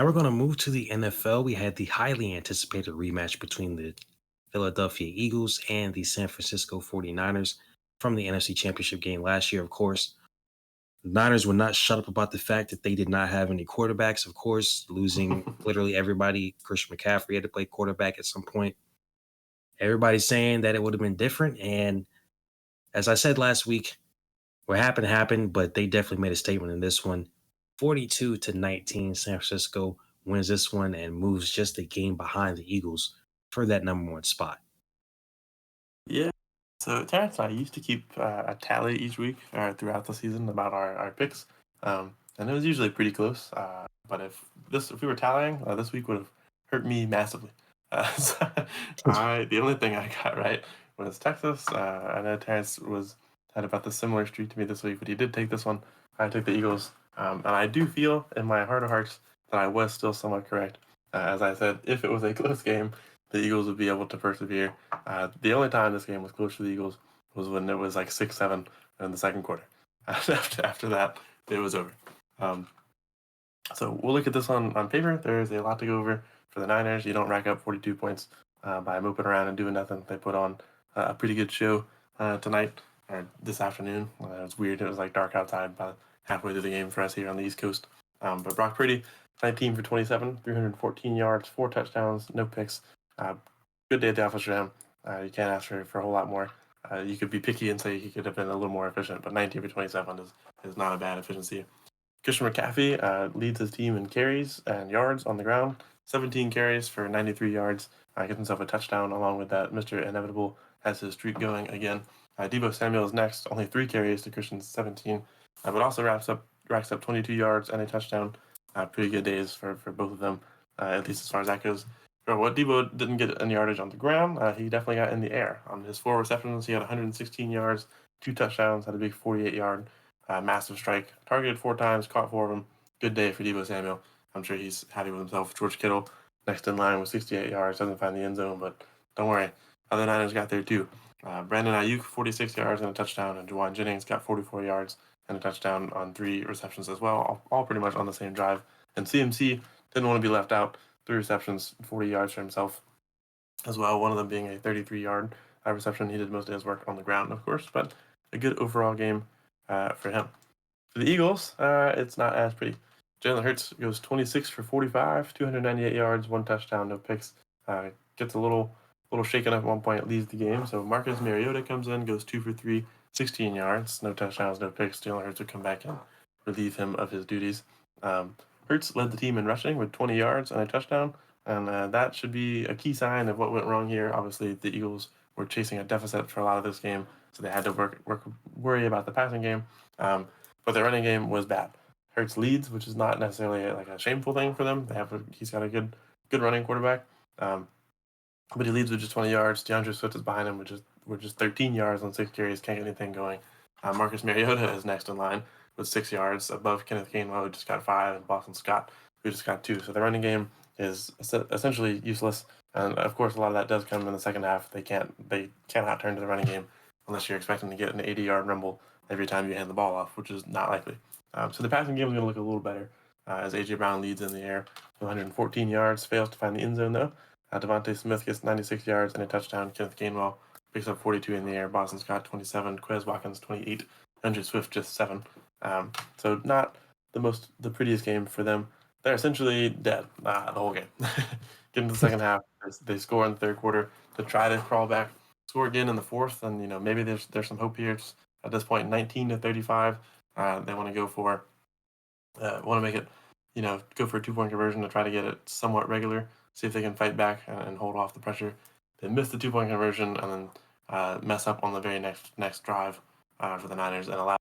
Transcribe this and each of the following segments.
Now we're going to move to the NFL. We had the highly anticipated rematch between the Philadelphia Eagles and the San Francisco 49ers from the NFC Championship game last year, of course. The Niners would not shut up about the fact that they did not have any quarterbacks, of course, losing literally everybody. Christian McCaffrey had to play quarterback at some point. Everybody's saying that it would have been different. And as I said last week, what happened happened, but they definitely made a statement in this one. 42-19, San Francisco wins this one and moves just a game behind the Eagles for that number one spot. Yeah. So Terrence and I used to keep a tally each week throughout the season about our picks, and it was usually pretty close. But if we were tallying, this week would have hurt me massively. So the only thing I got right was Texas. I know Terrence had about the similar streak to me this week, but he did take this one. I took the Eagles, and I do feel in my heart of hearts that I was still somewhat correct. As I said, if it was a close game, the Eagles would be able to persevere. The only time this game was close to the Eagles was when it was like 6-7 in the second quarter. After that, it was over. So we'll look at this one on paper. There's a lot to go over for the Niners. You don't rack up 42 points by moping around and doing nothing. They put on a pretty good show tonight or this afternoon. It was weird. It was like dark outside by halfway through the game for us here on the East Coast. But Brock Purdy, 19 for 27, 314 yards, 4 touchdowns, no picks. Good day at the office for him. You can't ask for a whole lot more. You could be picky and say he could have been a little more efficient, but 19 for 27 is not a bad efficiency. Christian McCaffrey leads his team in carries and yards on the ground. 17 carries for 93 yards. Gets himself a touchdown along with that. Mr. Inevitable has his streak going again. Deebo Samuel is next. Only 3 carries to Christian's 17, but also racks up 22 yards and a touchdown. Pretty good days for both of them, at least as far as that goes. What Deebo didn't get any yardage on the ground, he definitely got in the air. On his 4 receptions, he had 116 yards, 2 touchdowns, had a big 48-yard massive strike. Targeted 4 times, caught 4 of them. Good day for Deebo Samuel. I'm sure he's happy with himself. George Kittle next in line with 68 yards, doesn't find the end zone, but don't worry, other Niners got there too. Brandon Ayuk, 46 yards and a touchdown, and Juwan Jennings got 44 yards and a touchdown on 3 receptions as well, all pretty much on the same drive. And CMC didn't want to be left out. 3 receptions, 40 yards for himself as well, one of them being a 33-yard reception. He did most of his work on the ground, of course, but a good overall game for him. For the Eagles, it's not as pretty. Jalen Hurts goes 26 for 45, 298 yards, 1 touchdown, no picks. Gets a little shaken up at one point, leaves the game. So Marcus Mariota comes in, goes 2 for 3, 16 yards, no touchdowns, no picks. Jalen Hurts would come back and relieve him of his duties. Hurts led the team in rushing with 20 yards and a touchdown, and that should be a key sign of what went wrong here. Obviously, the Eagles were chasing a deficit for a lot of this game, so they had to worry about the passing game. But their running game was bad. Hurts leads, which is not necessarily like a shameful thing for them. He's got a good running quarterback, but he leads with just 20 yards. DeAndre Swift is behind him, with just 13 yards on 6 carries. Can't get anything going. Marcus Mariota is next in line with 6 yards above Kenneth Gainwell, who just got 5, and Boston Scott, who just got 2. So the running game is essentially useless. And of course, a lot of that does come in the second half. They cannot turn to the running game unless you're expecting to get an 80-yard rumble every time you hand the ball off, which is not likely. So the passing game is going to look a little better as A.J. Brown leads in the air, 114 yards, fails to find the end zone though. Devontae Smith gets 96 yards and a touchdown. Kenneth Gainwell picks up 42 in the air. Boston Scott 27, Quez Watkins 28, Andrew Swift just 7. So not the prettiest game for them. They're essentially dead the whole game. Get into the second half, they score in the third quarter to try to crawl back, score again in the fourth, and maybe there's some hope here. It's, at this point, 19-35. They want to go for make it, go for a 2-point conversion to try to get it somewhat regular. See if they can fight back and hold off the pressure. They miss the 2-point conversion and then mess up on the very next drive for the Niners and allow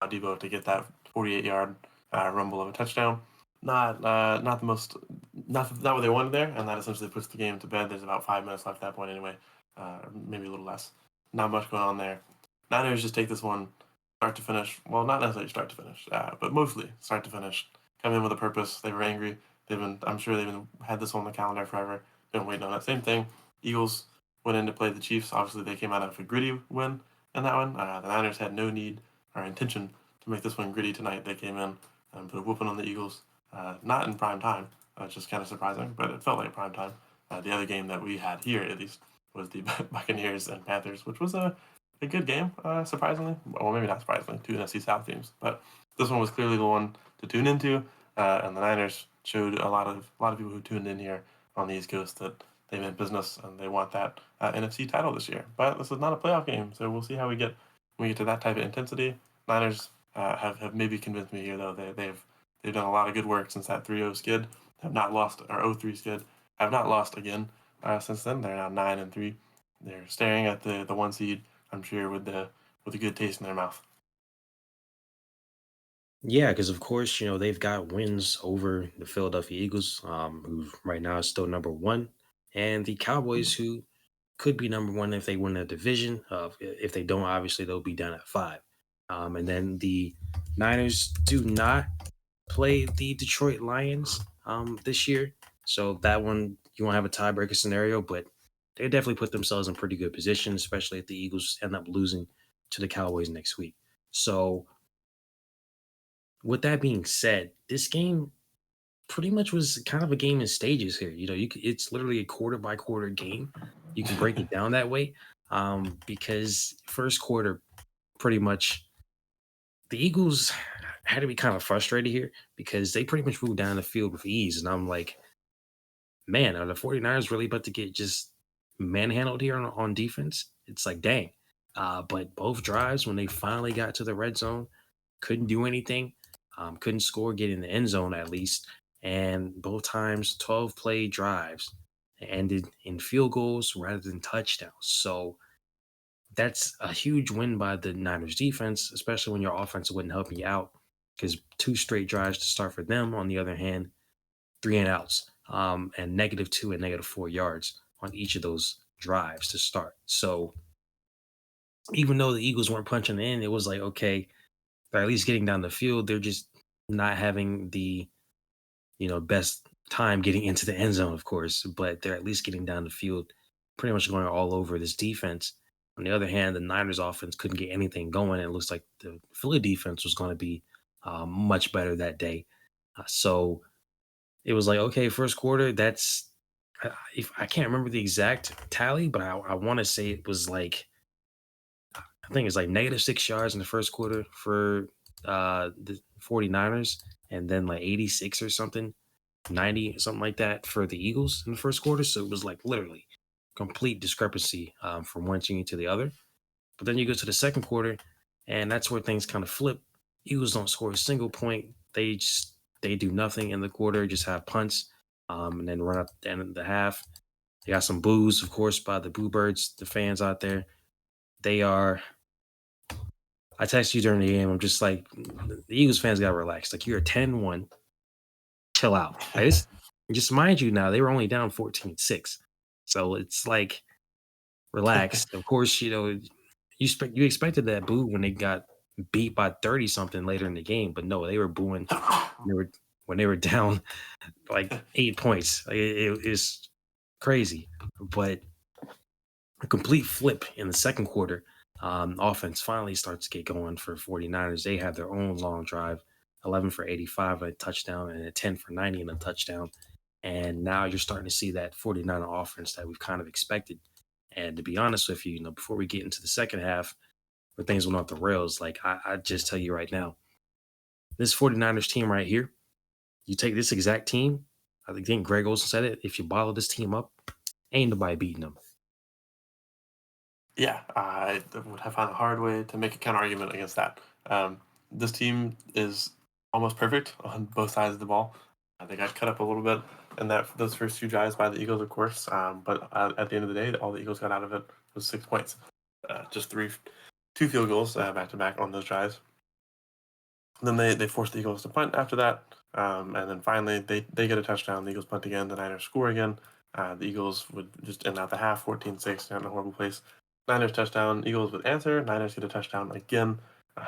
Deebo to get that 48-yard rumble of a touchdown. Not what they wanted there, and that essentially puts the game to bed. There's about 5 minutes left at that point anyway, maybe a little less. Not much going on there. Niners just take this one start to finish. Well, not necessarily start to finish, but mostly start to finish. Come in with a purpose. They were angry. I'm sure they've had this on the calendar forever. Been waiting on that same thing. Eagles went in to play the Chiefs. Obviously, they came out of a gritty win in that one. The Niners had no need or intention to make this one gritty tonight. They came in and put a whooping on the Eagles. Not in prime time, which is kind of surprising, but it felt like prime time. The other game that we had here, at least, was the Buccaneers and Panthers, which was a good game, surprisingly. Well, maybe not surprisingly, two NFC South teams, but this one was clearly the one to tune into. And the Niners showed a lot of people who tuned in here on the East Coast that they meant business and they want that NFC title this year. But this is not a playoff game, so we'll see how we get when we get to that type of intensity. Niners have maybe convinced me here, though. They've done a lot of good work since that 3-0 skid. Have not lost, or 0-3 skid. Have not lost again since then. They're now 9-3. They're staring at the one seed, I'm sure, with a good taste in their mouth. Yeah, because of course, they've got wins over the Philadelphia Eagles, who right now is still number one, and the Cowboys, who could be number one if they win the division. If they don't, obviously they'll be down at five. And then the Niners do not play the Detroit Lions this year, so that one you won't have a tiebreaker scenario, but they definitely put themselves in pretty good position, especially if the Eagles end up losing to the Cowboys next week. So with that being said, this game pretty much was kind of a game in stages here. It's literally a quarter by quarter game. You can break it down that way, because first quarter, pretty much the Eagles had to be kind of frustrated here because they pretty much moved down the field with ease. And I'm like, man, are the 49ers really about to get just manhandled here on defense? It's like, dang. But both drives, when they finally got to the red zone, couldn't do anything, couldn't score, get in the end zone at least. And both times, 12 play drives ended in field goals rather than touchdowns. So that's a huge win by the Niners defense, especially when your offense wasn't helping you out because two straight drives to start for them. On the other hand, three and outs, and -2 and -4 yards on each of those drives to start. So even though the Eagles weren't punching in, it was like, okay, they're at least getting down the field. They're just not having the best time getting into the end zone, of course, but they're at least getting down the field, pretty much going all over this defense. On the other hand, the Niners offense couldn't get anything going. It looks like the Philly defense was going to be much better that day. So it was like, okay, first quarter, if I can't remember the exact tally, but I want to say it was like, I think it's like -6 yards in the first quarter for the 49ers, and then like 86 or something, 90, something like that for the Eagles in the first quarter. So it was like literally complete discrepancy from one team to the other. But then you go to the second quarter, and that's where things kind of flip. Eagles don't score a single point. They do nothing in the quarter, just have punts, and then run up the end of the half. They got some boos, of course, by the Boo Birds, the fans out there. They are. I text you during the game. I'm just like, the Eagles fans got to relax. Like, you're 10-1. Chill out. Just mind you, now they were only down 14-6. So it's like, relax. Of course, you expected that boo when they got beat by 30 something later in the game, but no, they were booing when they were down like 8 points. Like, it is crazy. But a complete flip in the second quarter. Offense finally starts to get going for 49ers. They have their own long drive, 11 for 85, a touchdown, and a 10 for 90 and a touchdown. And now you're starting to see that 49er offense that we've kind of expected. And to be honest with you, before we get into the second half, where things went off the rails, like I just tell you right now, this 49ers team right here, you take this exact team, I think Greg Olson said it, if you bottle this team up, ain't nobody beating them. Yeah, I would have found a hard way to make a counter argument against that. This team is almost perfect on both sides of the ball. They got cut up a little bit in those first two drives by the Eagles, of course. But at the end of the day, all the Eagles got out of it was 6 points, just two field goals back to back on those drives. Then they forced the Eagles to punt after that, and then finally they get a touchdown. The Eagles punt again. The Niners score again. The Eagles would just end out the half 14-6, not in a horrible place. Niners touchdown. Eagles would answer. Niners get a touchdown again.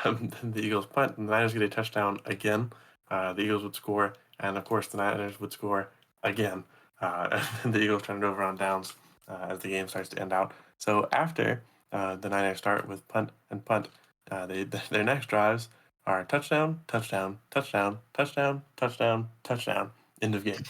Then the Eagles punt, and the Niners get a touchdown again. The Eagles would score, and of course the Niners would score again. And the Eagles turn it over on downs as the game starts to end out. So after the Niners start with punt and punt, their next drives are touchdown, touchdown, touchdown, touchdown, touchdown, touchdown. End of game.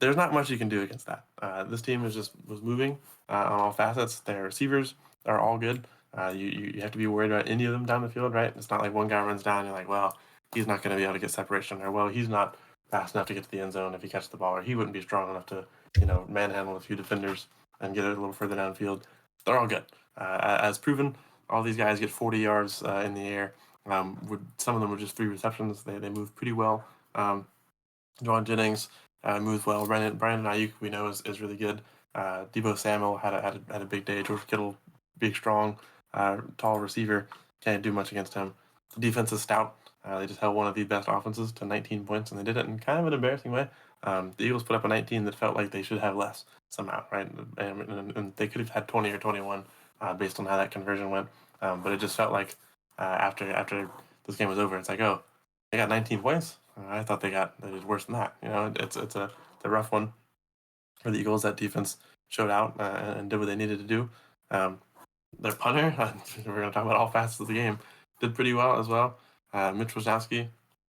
There's not much you can do against that. This team was moving on all facets. Their receivers are all good. You have to be worried about any of them down the field, right? It's not like one guy runs down and you're like, well, he's not going to be able to get separation, or well, he's not fast enough to get to the end zone if he catches the ball, or he wouldn't be strong enough to manhandle a few defenders and get it a little further downfield. They're all good. As proven, all these guys get 40 yards in the air. Some of them were just 3 receptions. They move pretty well. Juwan Jennings moves well. Brandon Ayuk, we know, is really good. Deebo Samuel had a big day. George Kittle, big, strong, tall receiver. Can't do much against him. The defense is stout. They just held one of the best offenses to 19 points, and they did it in kind of an embarrassing way. The Eagles put up a 19 that felt like they should have less somehow, right? And they could have had 20 or 21 based on how that conversion went. But it just felt like after this game was over, it's like, oh, they got 19 points. I thought they did worse than that. It's a rough one for the Eagles. That defense showed out and did what they needed to do. Their punter, we're going to talk about all facets of the game, did pretty well as well. Mitch Wisnowski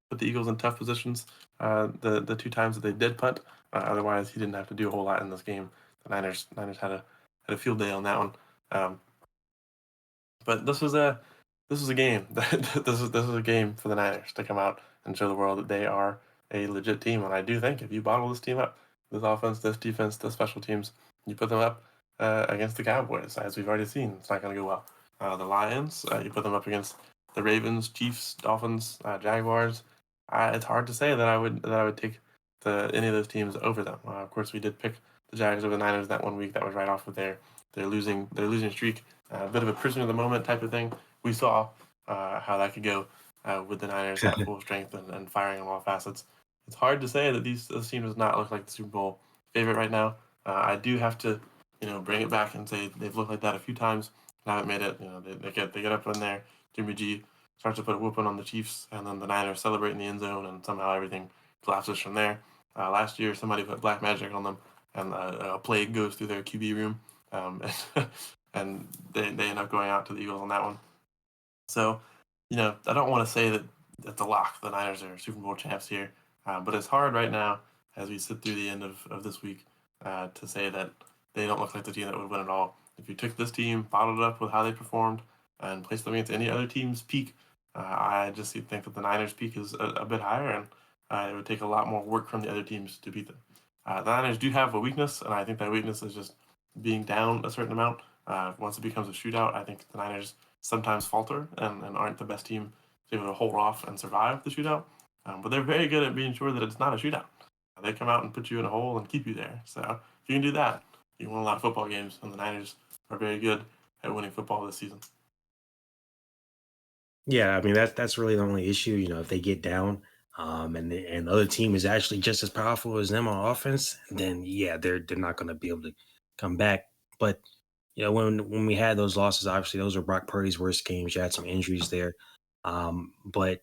put the Eagles in tough positions the 2 times that they did punt. Otherwise, he didn't have to do a whole lot in this game. The Niners had a field day on that one. But this was a game. this is a game for the Niners to come out and show the world that they are a legit team. And I do think if you bottle this team up, this offense, this defense, this special teams, you put them up against the Cowboys, as we've already seen, it's not going to go well. The Lions, you put them up against the Ravens, Chiefs, Dolphins, Jaguars. It's hard to say that I would take any of those teams over them. Of course, we did pick the Jags over the Niners that 1 week. That was right off of their losing streak. A bit of a prisoner of the moment type of thing. We saw how that could go with the Niners at full strength and firing on all facets. It's hard to say that this team does not look like the Super Bowl favorite right now. I do have to, bring it back and say they've looked like that a few times and haven't made it. They get up in there. Jimmy G starts to put a whooping on the Chiefs, and then the Niners celebrate in the end zone, and somehow everything collapses from there. Last year, somebody put black magic on them, and a plague goes through their QB room, and they end up going out to the Eagles on that one. So, I don't want to say that it's a lock. The Niners are Super Bowl champs here, but it's hard right now as we sit through the end of this week to say that they don't look like the team that would win it all. If you took this team, bottled it up with how they performed, and placed them against any other team's peak, I just think that the Niners' peak is a bit higher, and it would take a lot more work from the other teams to beat them. The Niners do have a weakness, and I think that weakness is just being down a certain amount. Once it becomes a shootout, I think the Niners sometimes falter and aren't the best team to be able to hold off and survive the shootout. But they're very good at being sure that it's not a shootout. They come out and put you in a hole and keep you there. So if you can do that, you win a lot of football games, and the Niners are very good at winning football this season. Yeah, I mean that's really the only issue. If they get down, and the other team is actually just as powerful as them on offense, then yeah, they're not going to be able to come back. But when we had those losses, obviously those were Brock Purdy's worst games. You had some injuries there, but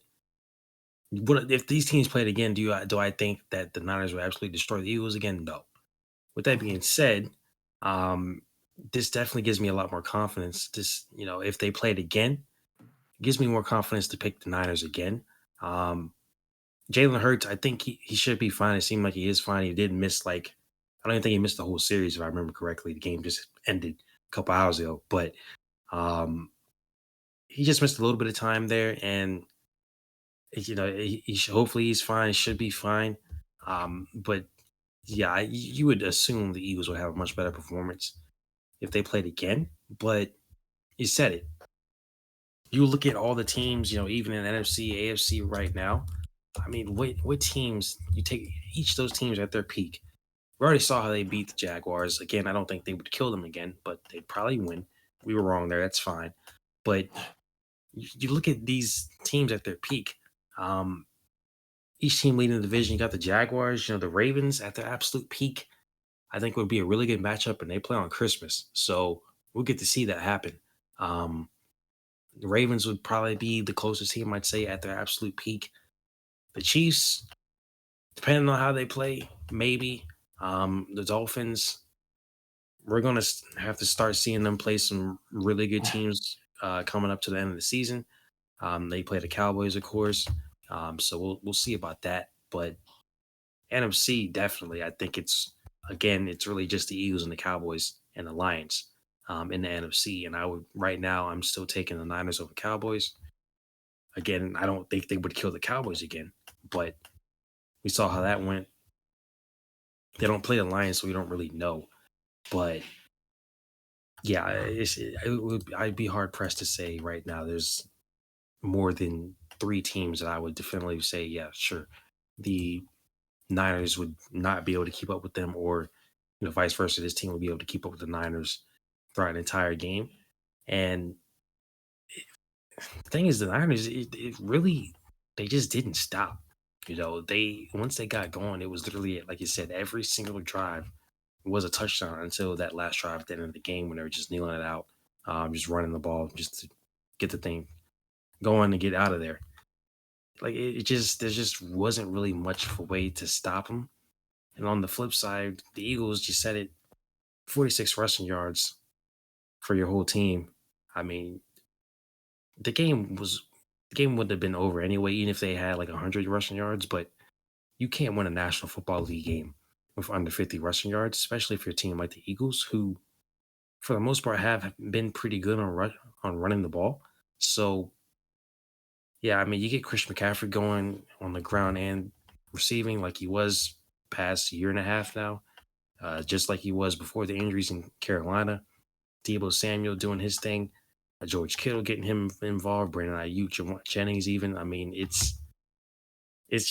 what if these teams played again? Do I think that the Niners will absolutely destroy the Eagles again? No. With that being said, um, this definitely gives me a lot more confidence. If they played again, it gives me more confidence to pick the Niners again. Um, Jalen Hurts, I think he should be fine. It seemed like he is fine. He didn't miss I don't even think he missed the whole series if I remember correctly. The game just ended a couple hours ago, but um, he just missed a little bit of time there, and hopefully he's fine. He should be fine. But yeah, you would assume the Eagles would have a much better performance if they played again. But you said it. You look at all the teams, even in NFC, AFC right now. I mean, what teams you take each of those teams at their peak? We already saw how they beat the Jaguars. Again, I don't think they would kill them again, but they'd probably win. We were wrong there. That's fine. But you look at these teams at their peak. Each team leading the division, you got the Jaguars, the Ravens at their absolute peak. I think would be a really good matchup, and they play on Christmas. So we'll get to see that happen. The Ravens would probably be the closest team, I'd say, at their absolute peak. The Chiefs, depending on how they play, maybe. The Dolphins, we're going to have to start seeing them play some really good teams coming up to the end of the season. They play the Cowboys, of course. So we'll see about that. But NFC, definitely. I think it's really just the Eagles and the Cowboys and the Lions in the NFC. And right now, I'm still taking the Niners over Cowboys. Again, I don't think they would kill the Cowboys again, but we saw how that went. They don't play the Lions, so we don't really know. But yeah, I'd be hard pressed to say right now there's more than three teams that I would definitively say, yeah, sure. The Niners would not be able to keep up with them, or vice versa. This team would be able to keep up with the Niners throughout an entire game. And the thing is, the Niners, it really, they just didn't stop. They once they got going, it was literally like you said, every single drive was a touchdown until that last drive at the end of the game when they were just kneeling it out, just running the ball just to get the thing going to get out of there. Like it just there just wasn't really much of a way to stop them. And on the flip side, the Eagles just said it 46 rushing yards for your whole team. I mean, the game was the game wouldn't have been over anyway, even if they had like 100 rushing yards. But you can't win a National Football League game with under 50 rushing yards, especially for a team like the Eagles, who for the most part have been pretty good on running the ball. So yeah, I mean, you get Christian McCaffrey going on the ground and receiving like he was past year and a half now, just like he was before the injuries in Carolina. Debo Samuel doing his thing, George Kittle getting him involved, Brandon Ayuk, Jennings even. I mean, it's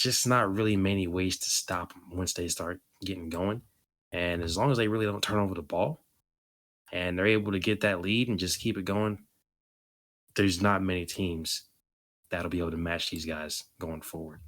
just not really many ways to stop them once they start getting going. And as long as they really don't turn over the ball and they're able to get that lead and just keep it going, there's not many teams that'll be able to match these guys going forward.